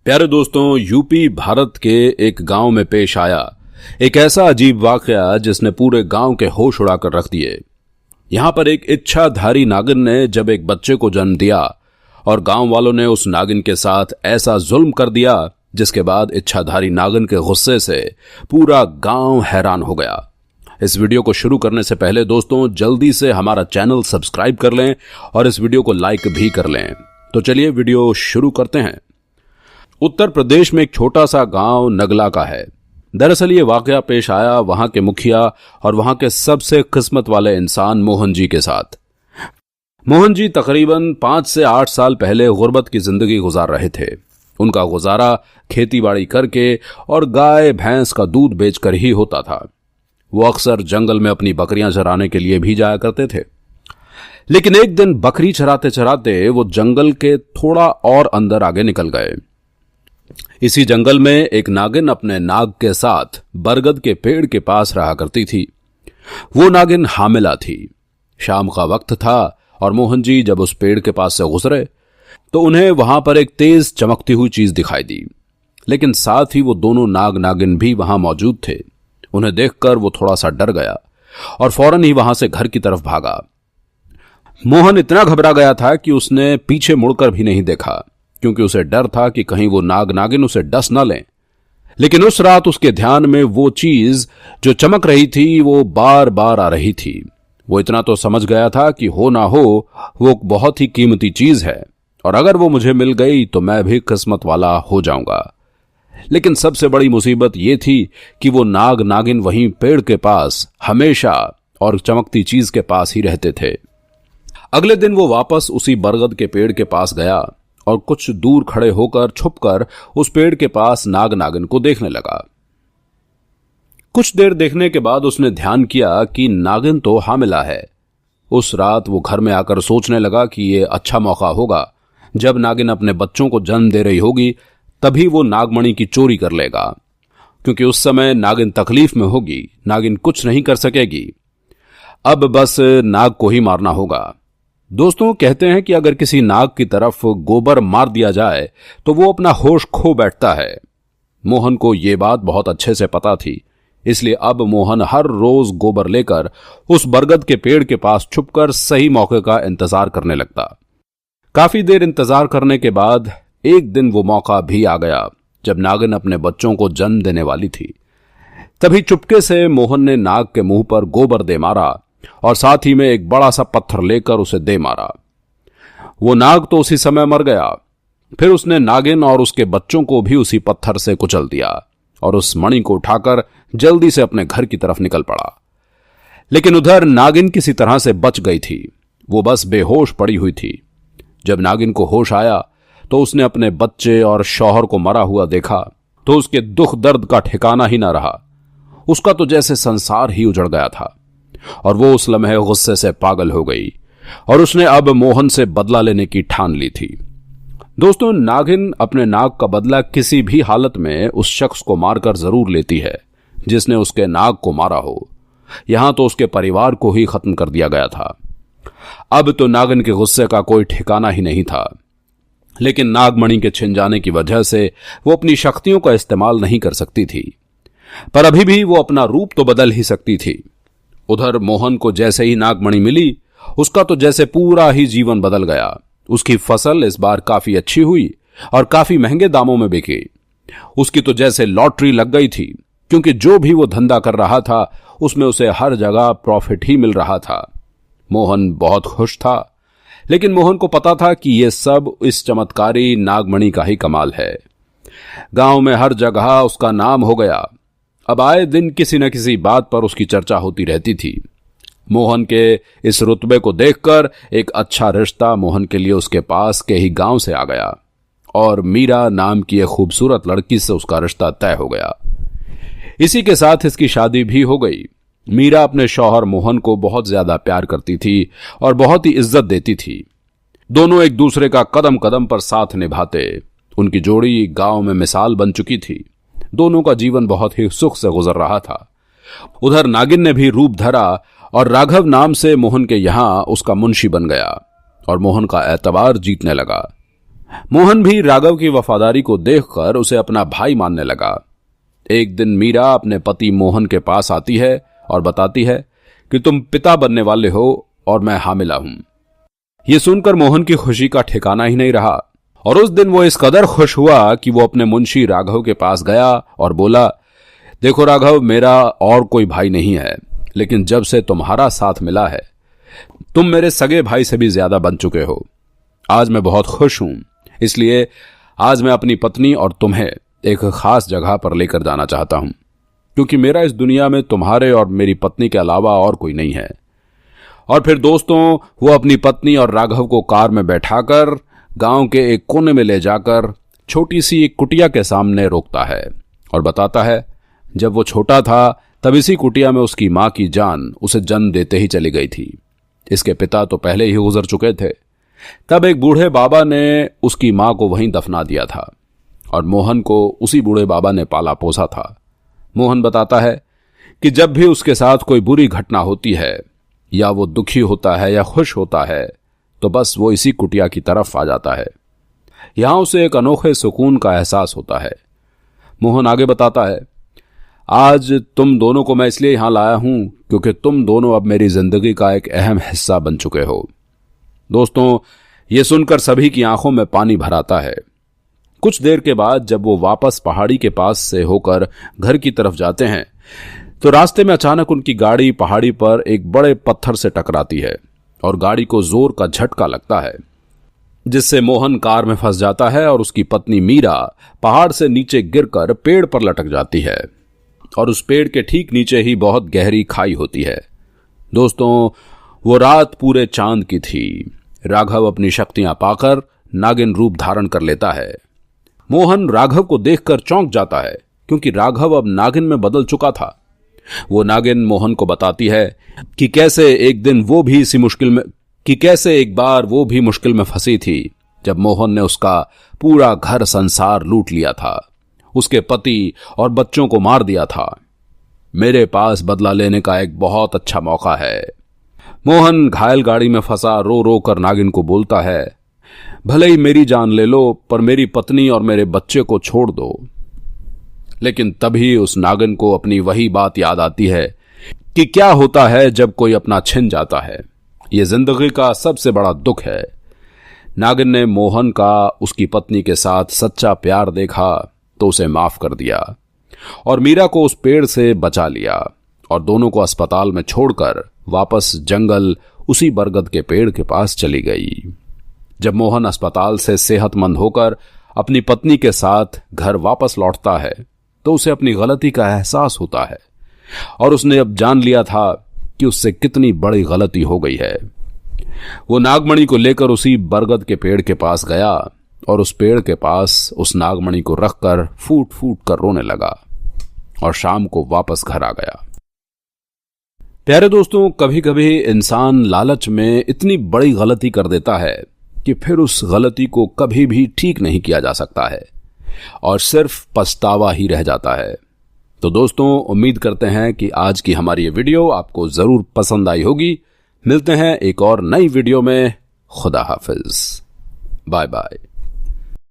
प्यारे दोस्तों, यूपी भारत के एक गांव में पेश आया एक ऐसा अजीब वाकया जिसने पूरे गांव के होश उड़ाकर रख दिए। यहां पर एक इच्छाधारी नागिन ने जब एक बच्चे को जन्म दिया और गांव वालों ने उस नागिन के साथ ऐसा जुल्म कर दिया जिसके बाद इच्छाधारी नागिन के गुस्से से पूरा गांव हैरान हो गया। इस वीडियो को शुरू करने से पहले दोस्तों जल्दी से हमारा चैनल सब्सक्राइब कर लें और इस वीडियो को लाइक भी कर लें। तो चलिए वीडियो शुरू करते हैं। उत्तर प्रदेश में एक छोटा सा गांव नगला का है। दरअसल ये वाकया पेश आया वहां के मुखिया और वहां के सबसे किस्मत वाले इंसान मोहन जी के साथ। मोहन जी तकरीबन 5 से 8 साल पहले गुर्बत की जिंदगी गुजार रहे थे। उनका गुजारा खेतीबाड़ी करके और गाय भैंस का दूध बेचकर ही होता था। वो अक्सर जंगल में अपनी बकरियां चराने के लिए भी जाया करते थे। लेकिन एक दिन बकरी चराते चराते वो जंगल के थोड़ा और अंदर आगे निकल गए। इसी जंगल में एक नागिन अपने नाग के साथ बरगद के पेड़ के पास रहा करती थी। वो नागिन हामिला थी। शाम का वक्त था और मोहन जी जब उस पेड़ के पास से गुजरे तो उन्हें वहां पर एक तेज चमकती हुई चीज दिखाई दी। लेकिन साथ ही वो दोनों नाग नागिन भी वहां मौजूद थे। उन्हें देखकर वो थोड़ा सा डर गया और फौरन ही वहां से घर की तरफ भागा। मोहन इतना घबरा गया था कि उसने पीछे मुड़कर भी नहीं देखा, क्योंकि उसे डर था कि कहीं वो नाग नागिन उसे डस न लें। लेकिन उस रात उसके ध्यान में वो चीज जो चमक रही थी वो बार बार आ रही थी। वो इतना तो समझ गया था कि हो ना हो वो बहुत ही कीमती चीज है और अगर वो मुझे मिल गई तो मैं भी किस्मत वाला हो जाऊंगा। लेकिन सबसे बड़ी मुसीबत ये थी कि वो नाग नागिन वहीं पेड़ के पास हमेशा और चमकती चीज के पास ही रहते थे। अगले दिन वो वापस उसी बरगद के पेड़ के पास गया और कुछ दूर खड़े होकर छुपकर उस पेड़ के पास नाग नागिन को देखने लगा। कुछ देर देखने के बाद उसने ध्यान किया कि नागिन तो हामिला है। उस रात वो घर में आकर सोचने लगा कि ये अच्छा मौका होगा। जब नागिन अपने बच्चों को जन्म दे रही होगी तभी वो नागमणि की चोरी कर लेगा, क्योंकि उस समय नागिन तकलीफ में होगी। नागिन कुछ नहीं कर सकेगी। अब बस नाग को ही मारना होगा। दोस्तों कहते हैं कि अगर किसी नाग की तरफ गोबर मार दिया जाए तो वो अपना होश खो बैठता है। मोहन को ये बात बहुत अच्छे से पता थी, इसलिए अब मोहन हर रोज गोबर लेकर उस बरगद के पेड़ के पास छुपकर सही मौके का इंतजार करने लगता। काफी देर इंतजार करने के बाद एक दिन वो मौका भी आ गया जब नागिन अपने बच्चों को जन्म देने वाली थी। तभी चुपके से मोहन ने नाग के मुंह पर गोबर दे मारा और साथ ही में एक बड़ा सा पत्थर लेकर उसे दे मारा। वो नाग तो उसी समय मर गया। फिर उसने नागिन और उसके बच्चों को भी उसी पत्थर से कुचल दिया और उस मणि को उठाकर जल्दी से अपने घर की तरफ निकल पड़ा। लेकिन उधर नागिन किसी तरह से बच गई थी। वो बस बेहोश पड़ी हुई थी। जब नागिन को होश आया तो उसने अपने बच्चे और शौहर को मरा हुआ देखा तो उसके दुख दर्द का ठिकाना ही ना रहा। उसका तो जैसे संसार ही उजड़ गया था और वो उस लम्हे गुस्से से पागल हो गई और उसने अब मोहन से बदला लेने की ठान ली थी। दोस्तों नागिन अपने नाग का बदला किसी भी हालत में उस शख्स को मारकर जरूर लेती है जिसने उसके नाग को मारा हो। यहां तो उसके परिवार को ही खत्म कर दिया गया था। अब तो नागिन के गुस्से का कोई ठिकाना ही नहीं था। लेकिन नागमणि के छिन जाने की वजह से वो अपनी शक्तियों का इस्तेमाल नहीं कर सकती थी, पर अभी भी वो अपना रूप तो बदल ही सकती थी। उधर मोहन को जैसे ही नागमणि मिली उसका तो जैसे पूरा ही जीवन बदल गया। उसकी फसल इस बार काफी अच्छी हुई और काफी महंगे दामों में बिकी। उसकी तो जैसे लॉटरी लग गई थी, क्योंकि जो भी वो धंधा कर रहा था उसमें उसे हर जगह प्रॉफिट ही मिल रहा था। मोहन बहुत खुश था, लेकिन मोहन को पता था कि ये सब इस चमत्कारी नागमणि का ही कमाल है। गांव में हर जगह उसका नाम हो गया। अब आए दिन किसी न किसी बात पर उसकी चर्चा होती रहती थी। मोहन के इस रुतबे को देखकर एक अच्छा रिश्ता मोहन के लिए उसके पास के ही गांव से आ गया और मीरा नाम की एक खूबसूरत लड़की से उसका रिश्ता तय हो गया। इसी के साथ इसकी शादी भी हो गई। मीरा अपने शौहर मोहन को बहुत ज्यादा प्यार करती थी और बहुत ही इज्जत देती थी। दोनों एक दूसरे का कदम कदम पर साथ निभाते। उनकी जोड़ी गांव में मिसाल बन चुकी थी। दोनों का जीवन बहुत ही सुख से गुजर रहा था। उधर नागिन ने भी रूप धरा और राघव नाम से मोहन के यहां उसका मुंशी बन गया और मोहन का एतबार जीतने लगा। मोहन भी राघव की वफादारी को देखकर उसे अपना भाई मानने लगा। एक दिन मीरा अपने पति मोहन के पास आती है और बताती है कि तुम पिता बनने वाले हो और मैं हामिला हूं। यह सुनकर मोहन की खुशी का ठिकाना ही नहीं रहा और उस दिन वो इस कदर खुश हुआ कि वो अपने मुंशी राघव के पास गया और बोला, देखो राघव, मेरा और कोई भाई नहीं है, लेकिन जब से तुम्हारा साथ मिला है तुम मेरे सगे भाई से भी ज्यादा बन चुके हो। आज मैं बहुत खुश हूं, इसलिए आज मैं अपनी पत्नी और तुम्हें एक खास जगह पर लेकर जाना चाहता हूं, क्योंकि मेरा इस दुनिया में तुम्हारे और मेरी पत्नी के अलावा और कोई नहीं है। और फिर दोस्तों, वो अपनी पत्नी और राघव को कार में बैठाकर गांव के एक कोने में ले जाकर छोटी सी एक कुटिया के सामने रोकता है और बताता है, जब वो छोटा था तब इसी कुटिया में उसकी मां की जान उसे जन्म देते ही चली गई थी। इसके पिता तो पहले ही गुजर चुके थे। तब एक बूढ़े बाबा ने उसकी मां को वहीं दफना दिया था और मोहन को उसी बूढ़े बाबा ने पाला पोसा था। मोहन बताता है कि जब भी उसके साथ कोई बुरी घटना होती है या वो दुखी होता है या खुश होता है तो बस वो इसी कुटिया की तरफ आ जाता है। यहां उसे एक अनोखे सुकून का एहसास होता है। मोहन आगे बताता है, आज तुम दोनों को मैं इसलिए यहां लाया हूं क्योंकि तुम दोनों अब मेरी जिंदगी का एक अहम हिस्सा बन चुके हो। दोस्तों, ये सुनकर सभी की आंखों में पानी भर आता है। कुछ देर के बाद जब वो वापस पहाड़ी के पास से होकर घर की तरफ जाते हैं तो रास्ते में अचानक उनकी गाड़ी पहाड़ी पर एक बड़े पत्थर से टकराती है और गाड़ी को जोर का झटका लगता है, जिससे मोहन कार में फंस जाता है और उसकी पत्नी मीरा पहाड़ से नीचे गिरकर पेड़ पर लटक जाती है और उस पेड़ के ठीक नीचे ही बहुत गहरी खाई होती है। दोस्तों, वो रात पूरे चांद की थी। राघव अपनी शक्तियां पाकर नागिन रूप धारण कर लेता है। मोहन राघव को देखकर चौंक जाता है क्योंकि राघव अब नागिन में बदल चुका था। वो नागिन मोहन को बताती है कि कैसे एक बार वो भी मुश्किल में फंसी थी जब मोहन ने उसका पूरा घर संसार लूट लिया था, उसके पति और बच्चों को मार दिया था। मेरे पास बदला लेने का एक बहुत अच्छा मौका है। मोहन घायल गाड़ी में फंसा रो रो कर नागिन को बोलता है, भले ही मेरी जान ले लो पर मेरी पत्नी और मेरे बच्चे को छोड़ दो। लेकिन तभी उस नागिन को अपनी वही बात याद आती है कि क्या होता है जब कोई अपना छिन जाता है। यह जिंदगी का सबसे बड़ा दुख है। नागिन ने मोहन का उसकी पत्नी के साथ सच्चा प्यार देखा तो उसे माफ कर दिया और मीरा को उस पेड़ से बचा लिया और दोनों को अस्पताल में छोड़कर वापस जंगल उसी बरगद के पेड़ के पास चली गई। जब मोहन अस्पताल से सेहतमंद होकर अपनी पत्नी के साथ घर वापस लौटता है तो उसे अपनी गलती का एहसास होता है और उसने अब जान लिया था कि उससे कितनी बड़ी गलती हो गई है। वो नागमणि को लेकर उसी बरगद के पेड़ के पास गया और उस पेड़ के पास उस नागमणि को रखकर फूट फूट कर रोने लगा और शाम को वापस घर आ गया। प्यारे दोस्तों, कभी कभी इंसान लालच में इतनी बड़ी गलती कर देता है कि फिर उस गलती को कभी भी ठीक नहीं किया जा सकता है और सिर्फ पछतावा ही रह जाता है। तो दोस्तों, उम्मीद करते हैं कि आज की हमारी ये वीडियो आपको जरूर पसंद आई होगी। मिलते हैं एक और नई वीडियो में। खुदा हाफिज। Bye bye.